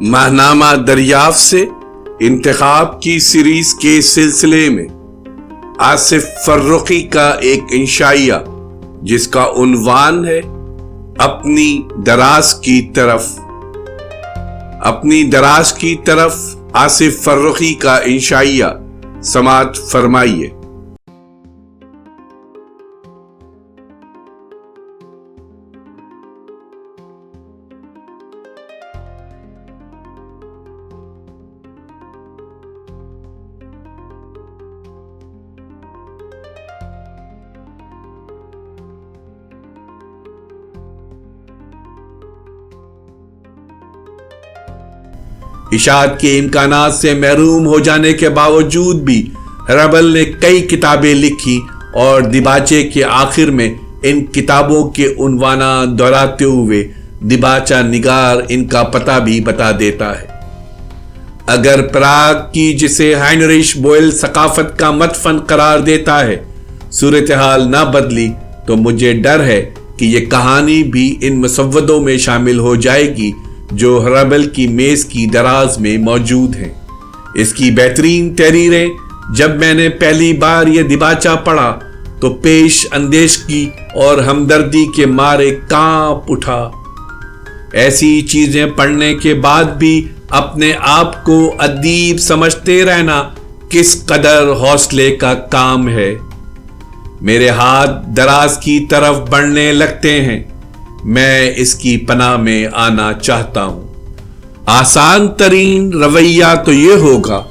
ماہنامہ دریافت سے انتخاب کی سیریز کے سلسلے میں آصف فرخی کا ایک انشائیہ جس کا عنوان ہے اپنی دراز کی طرف آصف فرخی کا انشائیہ سماعت فرمائیے۔ اشاعت کے امکانات سے محروم ہو جانے کے باوجود بھی ہربل نے کئی کتابیں لکھی اور دیباچے کے آخر میں ان کتابوں کے عنوانات دہراتے ہوئے دیباچہ نگار ان کا پتہ بھی بتا دیتا ہے۔ اگر پراگ کی جسے ہائنریش بوئل ثقافت کا مدفن قرار دیتا ہے صورتحال نہ بدلی تو مجھے ڈر ہے کہ یہ کہانی بھی ان مسودوں میں شامل ہو جائے گی جو ہربل کی میز کی دراز میں موجود ہیں۔ اس کی بہترین تحریریں جب میں نے پہلی بار یہ دیباچہ پڑھا تو پیش اندیشگی اور ہمدردی کے مارے کانپ اٹھا۔ ایسی چیزیں پڑھنے کے بعد بھی اپنے آپ کو ادیب سمجھتے رہنا کس قدر حوصلے کا کام ہے۔ میرے ہاتھ دراز کی طرف بڑھنے لگتے ہیں، میں اس کی پناہ میں آنا چاہتا ہوں۔ آسان ترین رویہ تو یہ ہوگا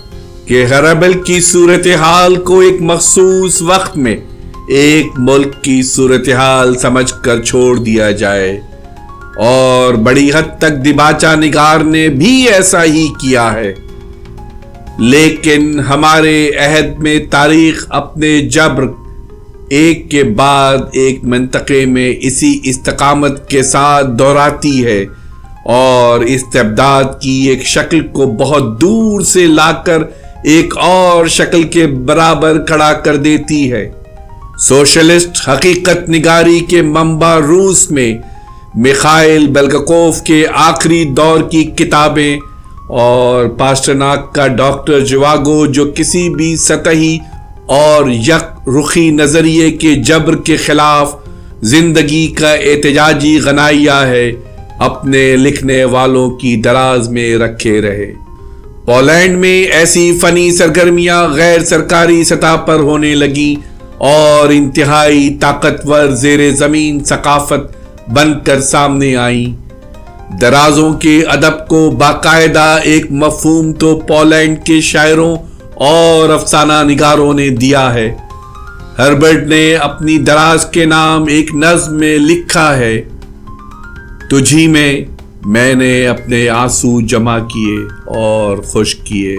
کہ ہربل کی صورتحال کو ایک مخصوص وقت میں ایک ملک کی صورتحال سمجھ کر چھوڑ دیا جائے، اور بڑی حد تک دیباچہ نگار نے بھی ایسا ہی کیا ہے۔ لیکن ہمارے عہد میں تاریخ اپنے جبر ایک کے بعد ایک منطقے میں اسی استقامت کے ساتھ دہراتی ہے اور استبداد کی ایک شکل کو بہت دور سے لا کر ایک اور شکل کے برابر کھڑا کر دیتی ہے۔ سوشلسٹ حقیقت نگاری کے منبع روس میں میخائل بلگاکوف کے آخری دور کی کتابیں اور پاسٹرناک کا ڈاکٹر جواگو جو کسی بھی سطحی اور یک رخی نظریے کے جبر کے خلاف زندگی کا احتجاجی غنائیہ ہے، اپنے لکھنے والوں کی دراز میں رکھے رہے۔ پولینڈ میں ایسی فنی سرگرمیاں غیر سرکاری سطح پر ہونے لگیں اور انتہائی طاقتور زیر زمین ثقافت بن کر سامنے آئیں۔ درازوں کے ادب کو باقاعدہ ایک مفہوم تو پولینڈ کے شاعروں اور افسانہ نگاروں نے دیا ہے۔ ہربرٹ نے اپنی دراز کے نام ایک نظم میں لکھا ہے، تجھی میں نے اپنے آنسو جمع کیے اور خشک کیے،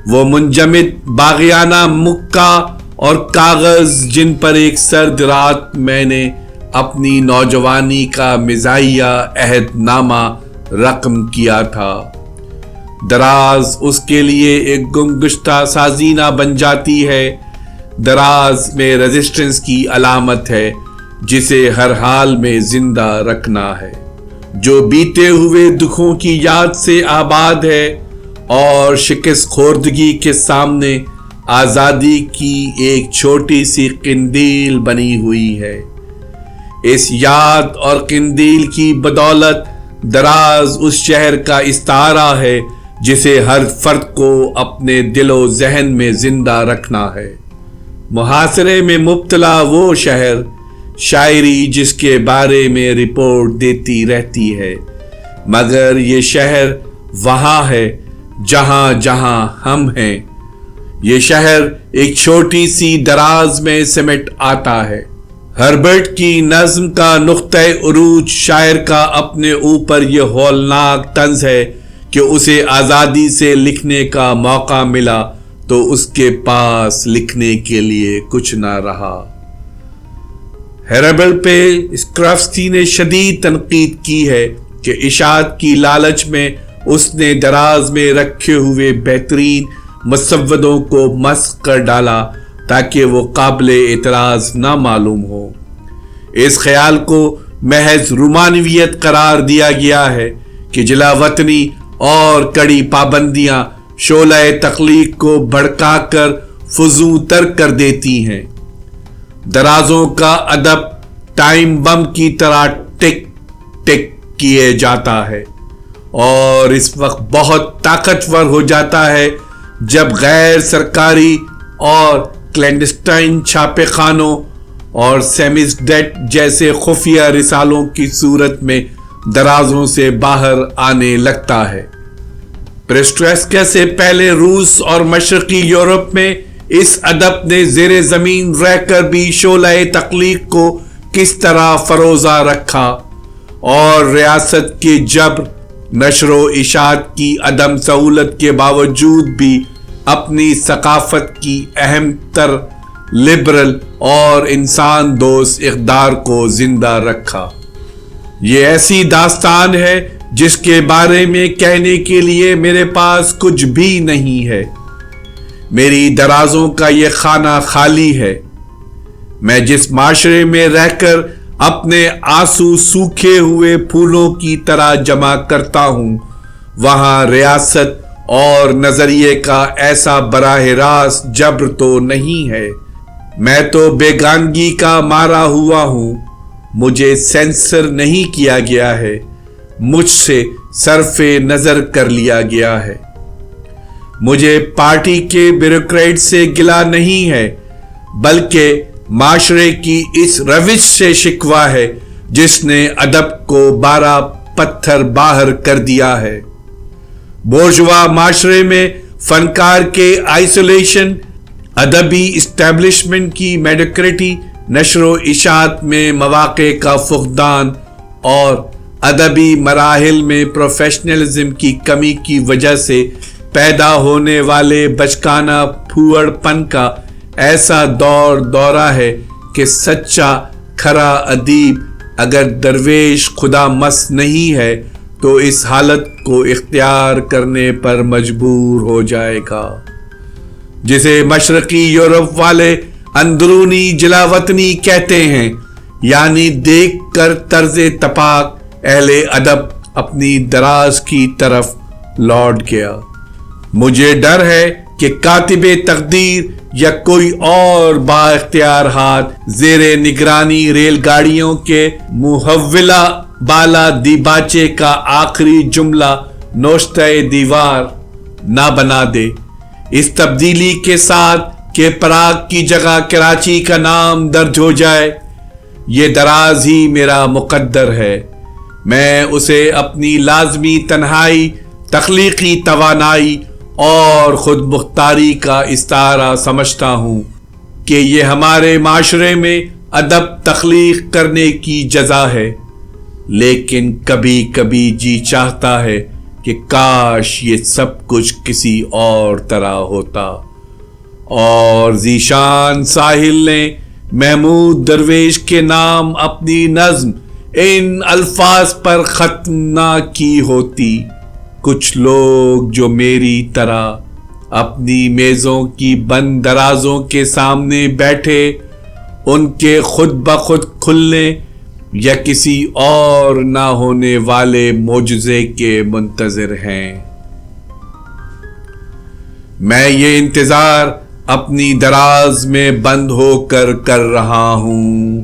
وہ منجمد باغیانہ مکہ اور کاغذ جن پر ایک سرد رات میں نے اپنی نوجوانی کا مزاحیہ عہد نامہ رقم کیا تھا۔ دراز اس کے لیے ایک گمگشتہ سازینہ بن جاتی ہے، دراز میں ریزسٹنس کی علامت ہے جسے ہر حال میں زندہ رکھنا ہے، جو بیتے ہوئے دکھوں کی یاد سے آباد ہے اور شکست خوردگی کے سامنے آزادی کی ایک چھوٹی سی قندیل بنی ہوئی ہے۔ اس یاد اور قندیل کی بدولت دراز اس شہر کا استعارہ ہے جسے ہر فرد کو اپنے دل و ذہن میں زندہ رکھنا ہے۔ محاصرے میں مبتلا وہ شہر، شاعری جس کے بارے میں رپورٹ دیتی رہتی ہے، مگر یہ شہر وہاں ہے جہاں جہاں ہم ہیں۔ یہ شہر ایک چھوٹی سی دراز میں سمٹ آتا ہے۔ ہربرٹ کی نظم کا نقطۂ عروج شاعر کا اپنے اوپر یہ ہولناک طنز ہے کہ اسے آزادی سے لکھنے کا موقع ملا تو اس کے پاس لکھنے کے لیے کچھ نہ رہا۔ ہربل پہ اسکرافسکی نے شدید تنقید کی ہے کہ اشاعت کی لالچ میں اس نے دراز میں رکھے ہوئے بہترین مسودوں کو مسخ کر ڈالا تاکہ وہ قابل اعتراض نہ معلوم ہو۔ اس خیال کو محض رومانویت قرار دیا گیا ہے کہ جلا وطنی اور کڑی پابندیاں شعلہ تخلیق کو بھڑکا کر فزوں تر کر دیتی ہیں۔ درازوں کا ادب ٹائم بم کی طرح ٹک ٹک کیے جاتا ہے، اور اس وقت بہت طاقتور ہو جاتا ہے جب غیر سرکاری اور کلینڈسٹائن چھاپے خانوں اور سیمزڈیٹ جیسے خفیہ رسالوں کی صورت میں درازوں سے باہر آنے لگتا ہے۔ پریسٹریسکا سے پہلے روس اور مشرقی یورپ میں اس ادب نے زیر زمین رہ کر بھی شعلہ تخلیق کو کس طرح فروزہ رکھا، اور ریاست کے جبر، نشر و اشاعت کی عدم سہولت کے باوجود بھی اپنی ثقافت کی اہم تر لبرل اور انسان دوست اقدار کو زندہ رکھا۔ یہ ایسی داستان ہے جس کے بارے میں کہنے کے لیے میرے پاس کچھ بھی نہیں ہے۔ میری درازوں کا یہ خانہ خالی ہے۔ میں جس معاشرے میں رہ کر اپنے آنسو سوکھے ہوئے پھولوں کی طرح جمع کرتا ہوں، وہاں ریاست اور نظریے کا ایسا براہ راست جبر تو نہیں ہے۔ میں تو بیگانگی کا مارا ہوا ہوں، مجھے سینسر نہیں کیا گیا ہے، مجھ سے صرف نظر کر لیا گیا ہے۔ مجھے پارٹی کے بیوروکریٹ سے گلہ نہیں ہے، بلکہ معاشرے کی اس روش سے شکوہ ہے جس نے ادب کو 12 پتھر باہر کر دیا ہے۔ بورژوا معاشرے میں فنکار کے آئسولیشن، ادبی اسٹیبلشمنٹ کی میڈیوکریٹی، نشر و اشاعت میں مواقع کا فقدان اور ادبی مراحل میں پروفیشنلزم کی کمی کی وجہ سے پیدا ہونے والے بچکانہ پھوڑ پن کا ایسا دورہ ہے کہ سچا کھرا ادیب اگر درویش خدا مس نہیں ہے تو اس حالت کو اختیار کرنے پر مجبور ہو جائے گا، جسے مشرقی یورپ والے اندرونی جلاوطنی کہتے ہیں، یعنی دیکھ کر طرز تپاک اہل ادب اپنی دراز کی طرف لوٹ گیا۔ مجھے ڈر ہے کہ کاتب تقدیر یا کوئی اور با اختیار ہاتھ زیر نگرانی ریل گاڑیوں کے محولہ بالا دیباچے کا آخری جملہ نوشتہ دیوار نہ بنا دے، اس تبدیلی کے ساتھ کہ پراگ کی جگہ کراچی کا نام درج ہو جائے۔ یہ دراز ہی میرا مقدر ہے، میں اسے اپنی لازمی تنہائی، تخلیقی توانائی اور خود مختاری کا استعارہ سمجھتا ہوں کہ یہ ہمارے معاشرے میں ادب تخلیق کرنے کی جزا ہے، لیکن کبھی کبھی جی چاہتا ہے کہ کاش یہ سب کچھ کسی اور طرح ہوتا۔ اور ذیشان ساحل نے محمود درویش کے نام اپنی نظم ان الفاظ پر ختم نہ کی ہوتی، کچھ لوگ جو میری طرح اپنی میزوں کی بند درازوں کے سامنے بیٹھے ان کے خود بخود کھلنے یا کسی اور نہ ہونے والے معجزے کے منتظر ہیں۔ میں یہ انتظار اپنی دراز میں بند ہو کر رہا ہوں۔